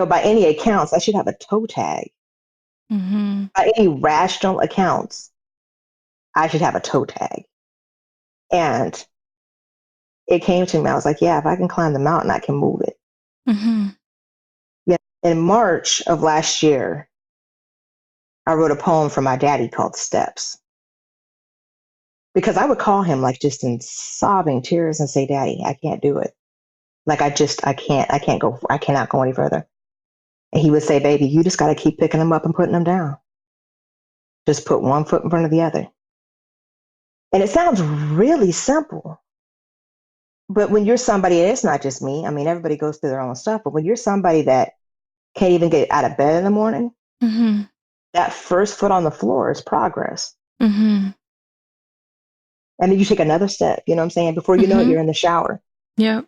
By any accounts, I should have a toe tag. Mm-hmm. By any rational accounts, I should have a toe tag. And it came to me. I was like, yeah, if I can climb the mountain, I can move it. Mm-hmm. Yeah. In March of last year, I wrote a poem for my daddy called Steps. Because I would call him like just in sobbing tears and say, Daddy, I can't do it. Like I cannot go any further. And he would say, baby, you just got to keep picking them up and putting them down. Just put one foot in front of the other. And it sounds really simple. But when you're somebody, and it's not just me, I mean, everybody goes through their own stuff, but when you're somebody that can't even get out of bed in the morning, Mm-hmm. that first foot on the floor is progress. Mm-hmm. And then you take another step, you know what I'm saying? Before you know it, Mm-hmm. you're in the shower, Yep.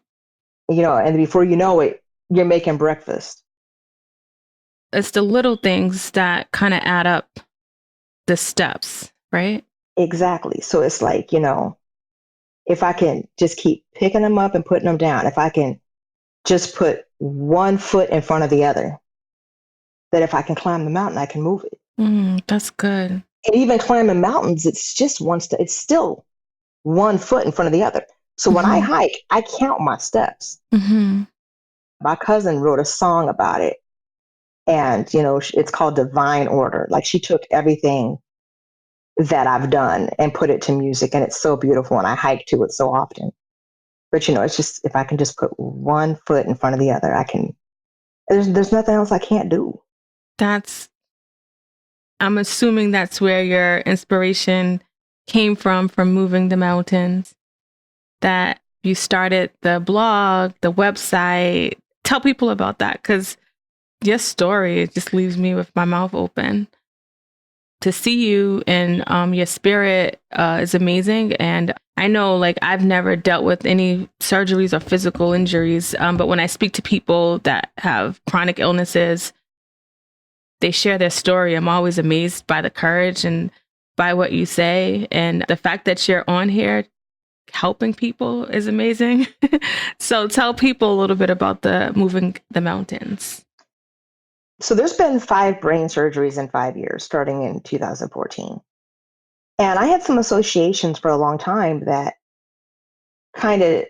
and before you know it, you're making breakfast. It's the little things that kind of add up the steps, right? Exactly. So it's like, if I can just keep picking them up and putting them down, if I can just put one foot in front of the other, that if I can climb the mountain, I can move it. That's good. And even climbing mountains, it's just it's still one foot in front of the other. So when I hike, I count my steps. Mm-hmm. My cousin wrote a song about it. And, it's called Divine Order. Like she took everything that I've done and put it to music. And it's so beautiful. And I hike to it so often. But, it's just, if I can just put one foot in front of the other, there's nothing else I can't do. I'm assuming that's where your inspiration came from moving the mountains, that you started the blog, the website. Tell people about that, because your story, it just leaves me with my mouth open. To see you and your spirit is amazing. And I know, like, I've never dealt with any surgeries or physical injuries, but when I speak to people that have chronic illnesses, they share their story. I'm always amazed by the courage and by what you say. And the fact that you're on here helping people is amazing. So tell people a little bit about the moving the mountains. So there's been 5 brain surgeries in 5 years, starting in 2014. And I had some associations for a long time that kind of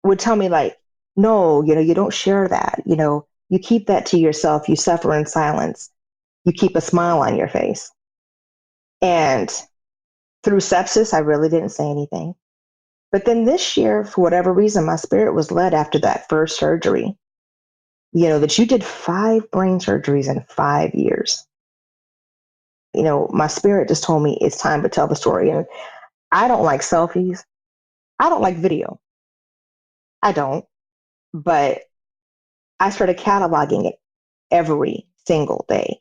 would tell me like, no, you don't share that. You keep that to yourself. You suffer in silence. You keep a smile on your face. And through sepsis, I really didn't say anything. But then this year, for whatever reason, my spirit was led after that first surgery, that you did 5 brain surgeries in 5 years. My spirit just told me it's time to tell the story. And I don't like selfies. I don't like video. I don't. But I started cataloging it every single day.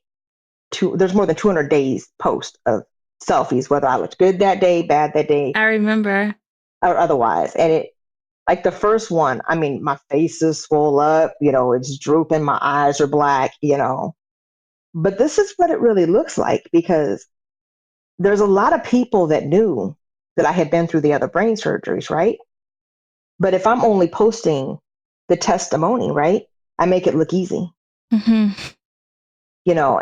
There's more than 200 days post of selfies, whether I looked good that day, bad that day. I remember. Or otherwise. And it, like the first one, I mean, my face is swole up, it's drooping, my eyes are black, But this is what it really looks like, because there's a lot of people that knew that I had been through the other brain surgeries, right? But if I'm only posting the testimony, right, I make it look easy. Mm-hmm.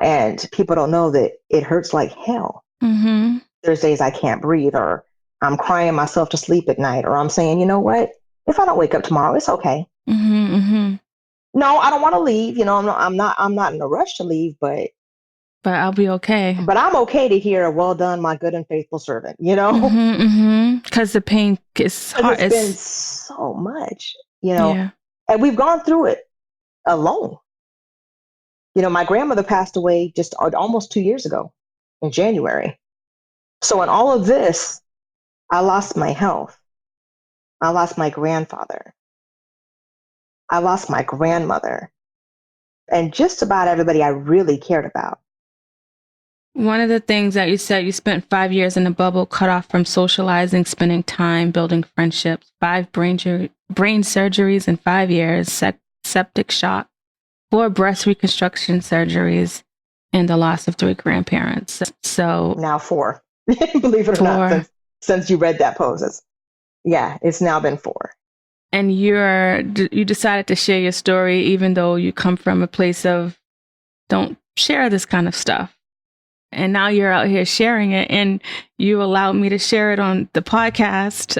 And people don't know that it hurts like hell. Mm-hmm. There's days I can't breathe, or I'm crying myself to sleep at night, or I'm saying, you know what? If I don't wake up tomorrow, it's okay. Mm-hmm. Mm-hmm. No, I don't want to leave. I'm not in a rush to leave, but I'll be okay. But I'm okay to hear, well done, my good and faithful servant, Mm-hmm. Mm-hmm. Because the pain is hard. It's been so much, Yeah. And we've gone through it alone. My grandmother passed away just almost 2 years ago in January. So in all of this, I lost my health. I lost my grandfather. I lost my grandmother. And just about everybody I really cared about. One of the things that you said, you spent 5 years in a bubble, cut off from socializing, spending time, building friendships, 5 brain surgeries in 5 years, septic shock, 4 breast reconstruction surgeries, and the loss of 3 grandparents. So now 4, believe it or not, since you read that post. Yeah, it's now been 4. And you decided to share your story, even though you come from a place of don't share this kind of stuff. And now you're out here sharing it, and you allowed me to share it on the podcast,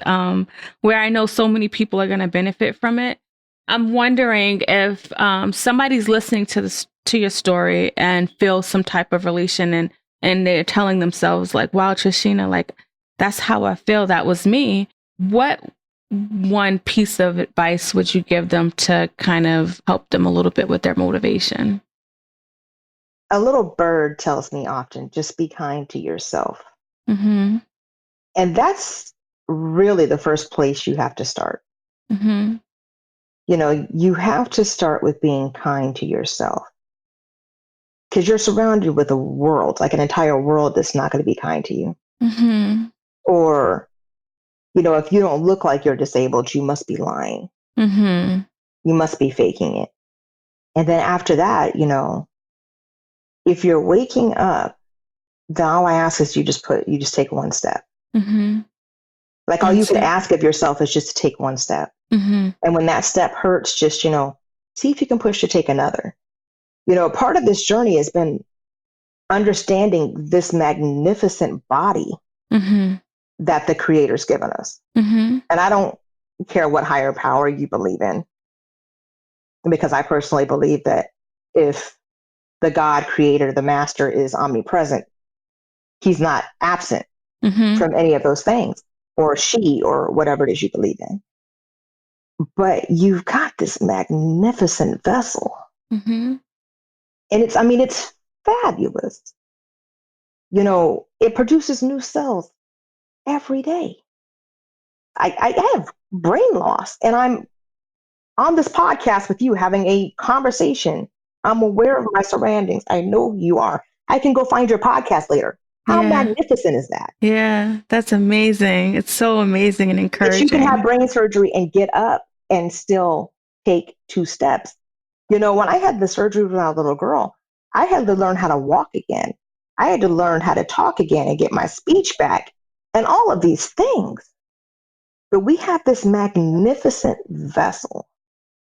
where I know so many people are going to benefit from it. I'm wondering if somebody's listening to this, to your story, and feel some type of relation, and they're telling themselves like, wow, Trisheana, like, that's how I feel. That was me. What one piece of advice would you give them to kind of help them a little bit with their motivation? A little bird tells me often, just be kind to yourself. Mm-hmm. And that's really the first place you have to start. Mm-hmm. You know, you have to start with being kind to yourself, because you're surrounded with a world, like an entire world that's not going to be kind to you. Mm-hmm. Or, you know, if you don't look like you're disabled, you must be lying. Mm-hmm. You must be faking it. And then after that, you know, if you're waking up, then all I ask is you just take one step. Mm-hmm. Like all you can ask of yourself is just to take one step. Mm-hmm. And when that step hurts, just, you know, see if you can push to take another. You know, part of this journey has been understanding this magnificent body Mm-hmm. that the Creator's given us. Mm-hmm. And I don't care what higher power you believe in, because I personally believe that if the God creator, the master, is omnipresent, he's not absent Mm-hmm. from any of those things, or she, or whatever it is you believe in. But you've got this magnificent vessel. Mm-hmm. And it's fabulous. You know, it produces new cells every day. I have brain loss, and I'm on this podcast with you having a conversation. I'm aware of my surroundings. I know who you are. I can go find your podcast later. How magnificent is that? Yeah, that's amazing. It's so amazing and That you can encouraging. have brain surgery and get up and still take 2 steps. You know, when I had the surgery when I was a little girl, I had to learn how to walk again. I had to learn how to talk again and get my speech back and all of these things. But we have this magnificent vessel.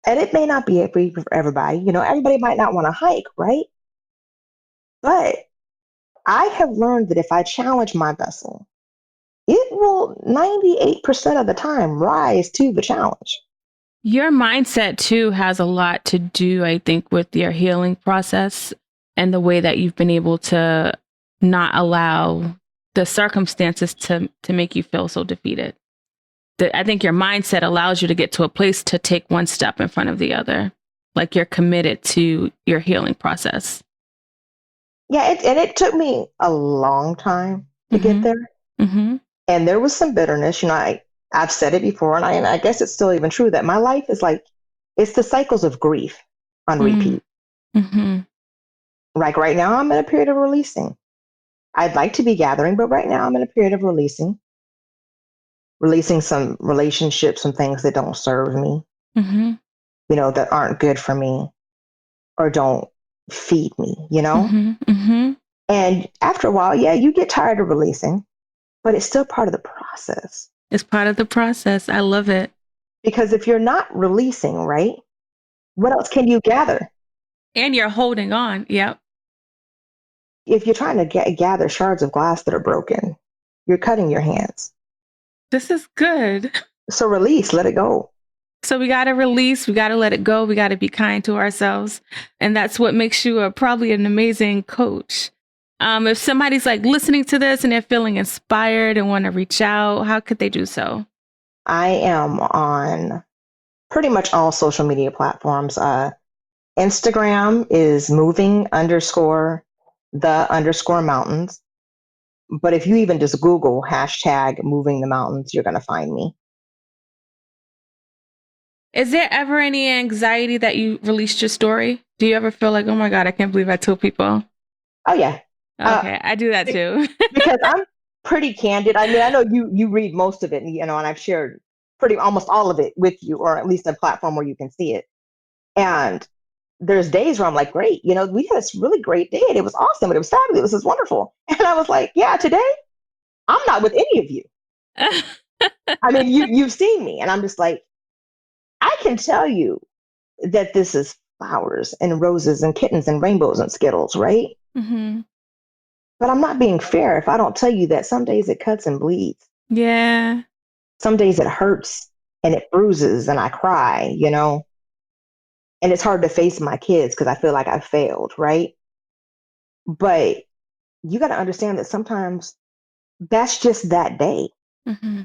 And it may not be for everybody. You know, everybody might not want to hike, right? But I have learned that if I challenge my vessel, it will 98% of the time rise to the challenge. Your mindset too has a lot to do, I think, with your healing process and the way that you've been able to not allow the circumstances to make you feel so defeated. I think your mindset allows you to get to a place to take one step in front of the other. Like you're committed to your healing process. Yeah, it took me a long time to get there. Mm-hmm. And there was some bitterness. You know, I've said it before, and I guess it's still even true that my life is like, it's the cycles of grief on repeat. Mm-hmm. Like right now, I'm in a period of releasing. I'd like to be gathering, but right now I'm in a period of releasing some relationships, some things that don't serve me, Mm-hmm. you know, that aren't good for me or don't feed me, you know? Mm-hmm. Mm-hmm. And after a while, yeah, you get tired of releasing, but it's still part of the process. It's part of the process. I love it. Because if you're not releasing, right, what else can you gather? And you're holding on. Yep. If you're trying to gather shards of glass that are broken, you're cutting your hands. This is good. So release, let it go. So we got to release, we got to let it go. We got to be kind to ourselves. And that's what makes you probably an amazing coach. If somebody's like listening to this and they're feeling inspired and want to reach out, how could they do so? I am on pretty much all social media platforms. Instagram is moving_the_mountains. But if you even just Google #moving the mountains, you're going to find me. Is there ever any anxiety that you released your story? Do you ever feel like, oh my God, I can't believe I told people? Oh, yeah. Okay, I do that too. Because I'm pretty candid. I mean, I know you read most of it, you know, and I've shared almost all of it with you, or at least a platform where you can see it. And there's days where I'm like, great, you know, we had this really great day and it was awesome and it was fabulous, it was wonderful. And I was like, yeah, today I'm not with any of you. I mean, you've seen me, and I'm just like, I can tell you that this is flowers and roses and kittens and rainbows and Skittles, right? Mm-hmm. But I'm not being fair if I don't tell you that some days it cuts and bleeds. Yeah. Some days it hurts and it bruises and I cry, and it's hard to face my kids because I feel like I failed, right? But you got to understand that sometimes that's just that day. Mm-hmm.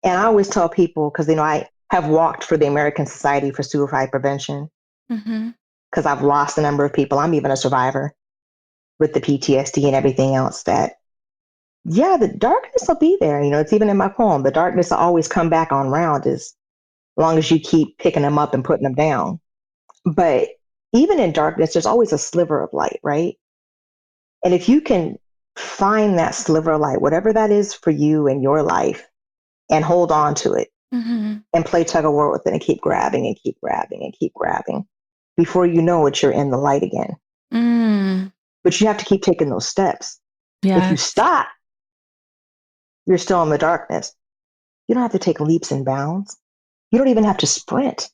And I always tell people, because I have walked for the American Society for Suicide Prevention, Mm-hmm. because I've lost a number of people. I'm even a survivor with the PTSD and everything else. That, yeah, the darkness will be there. It's even in my poem. The darkness will always come back on round as long as you keep picking them up and putting them down. But even in darkness, there's always a sliver of light, right? And if you can find that sliver of light, whatever that is for you in your life, and hold on to it, Mm-hmm. and play tug of war with it and keep grabbing and keep grabbing and keep grabbing, before you know it, you're in the light again. Mm. But you have to keep taking those steps. If you Yes. stop, you're still in the darkness. You don't have to take leaps and bounds. You don't even have to sprint.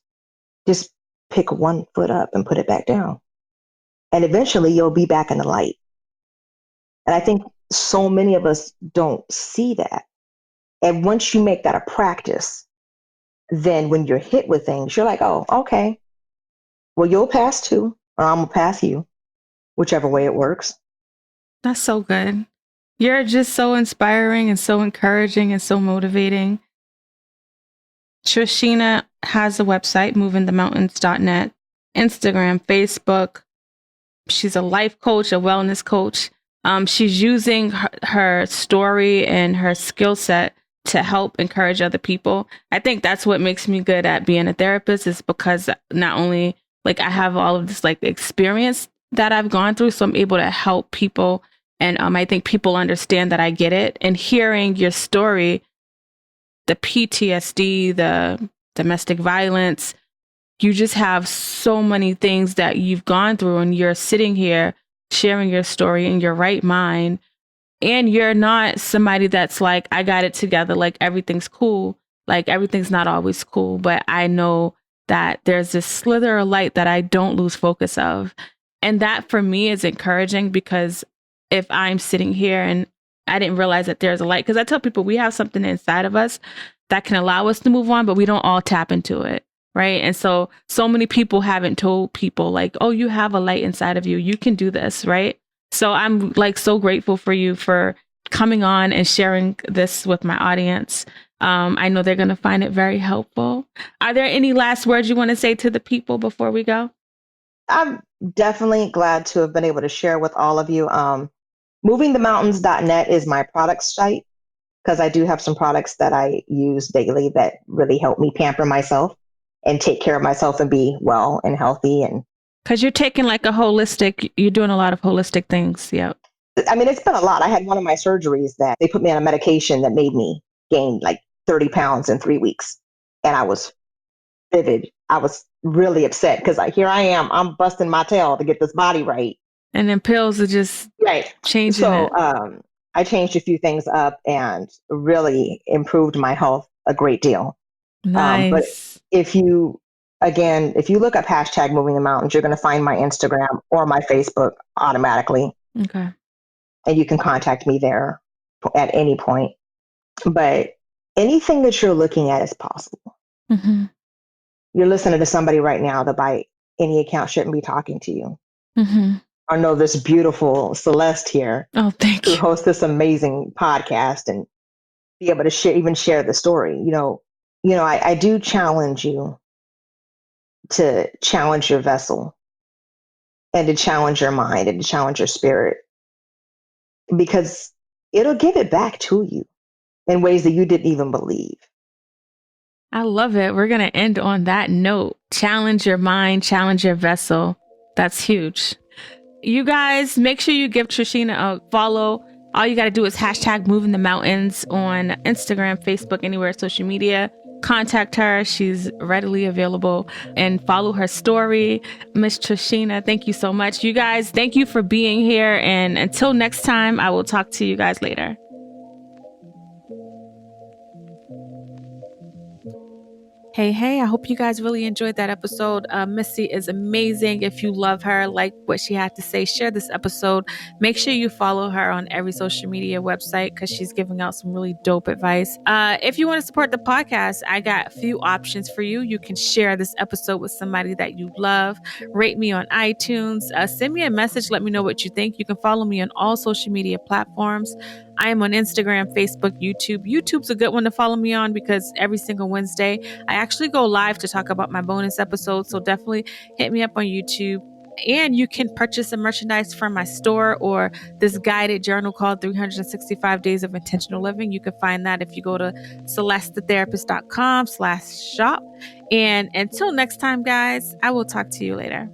Just pick one foot up and put it back down. And eventually you'll be back in the light. And I think so many of us don't see that. And once you make that a practice, then when you're hit with things, you're like, oh, okay, well, you'll pass too, or I'm going to pass you, whichever way it works. That's so good. You're just so inspiring and so encouraging and so motivating. Trisheana has a website, movingthemountains.net, Instagram, Facebook. She's a life coach, a wellness coach. She's using her story and her skill set to help encourage other people. I think that's what makes me good at being a therapist, is because not only I have all of this experience that I've gone through, so I'm able to help people. And I think people understand that I get it. And hearing your story, the PTSD, the domestic violence, you just have so many things that you've gone through, and you're sitting here sharing your story in your right mind. And you're not somebody that's like, I got it together, everything's cool. Everything's not always cool, but I know that there's this slither of light that I don't lose focus of. And that for me is encouraging, because if I'm sitting here and I didn't realize that there's a light, because I tell people we have something inside of us that can allow us to move on, but we don't all tap into it. Right. And so many people haven't told people oh, you have a light inside of you. You can do this. Right. So I'm so grateful for you for coming on and sharing this with my audience. I know they're going to find it very helpful. Are there any last words you want to say to the people before we go? I'm definitely glad to have been able to share with all of you. Movingthemountains.net is my product site, because I do have some products that I use daily that really help me pamper myself and take care of myself and be well and healthy. And because you're taking you're doing a lot of holistic things. Yep. I mean, it's been a lot. I had one of my surgeries that they put me on a medication that made me gain 30 pounds in 3 weeks. And I was vivid. I was really upset because here I am, I'm busting my tail to get this body right. And then pills are just changing So it. I changed a few things up and really improved my health a great deal. Nice. But if you look up hashtag Moving the Mountains, you're going to find my Instagram or my Facebook automatically. Okay. And you can contact me there at any point. But anything that you're looking at is possible. Mm-hmm. You're listening to somebody right now that by any account shouldn't be talking to you. Mm-hmm. I know this beautiful Celeste here. Oh, thank you. Who hosts this amazing podcast and be able to share the story. I do challenge you to challenge your vessel and to challenge your mind and to challenge your spirit, because it'll give it back to you in ways that you didn't even believe. I love it. We're going to end on that note. Challenge your mind, challenge your vessel. That's huge. You guys, make sure you give Trisheana a follow. All you got to do is hashtag Moving the Mountains on Instagram, Facebook, anywhere, social media. Contact her. She's readily available, and follow her story. Miss Trisheana, thank you so much. You guys, thank you for being here. And until next time, I will talk to you guys later. Hey, I hope you guys really enjoyed that episode. Missy is amazing. If you love her, like what she had to say, share this episode. Make sure you follow her on every social media website because she's giving out some really dope advice. If you want to support the podcast, I got a few options for you. You can share this episode with somebody that you love, rate me on iTunes, send me a message, let me know what you think. You can follow me on all social media platforms. I am on Instagram, Facebook, YouTube. YouTube's a good one to follow me on because every single Wednesday, I actually go live to talk about my bonus episodes. So definitely hit me up on YouTube. And you can purchase some merchandise from my store or this guided journal called 365 Days of Intentional Living. You can find that if you go to celestethetherapist.com/shop. And until next time, guys, I will talk to you later.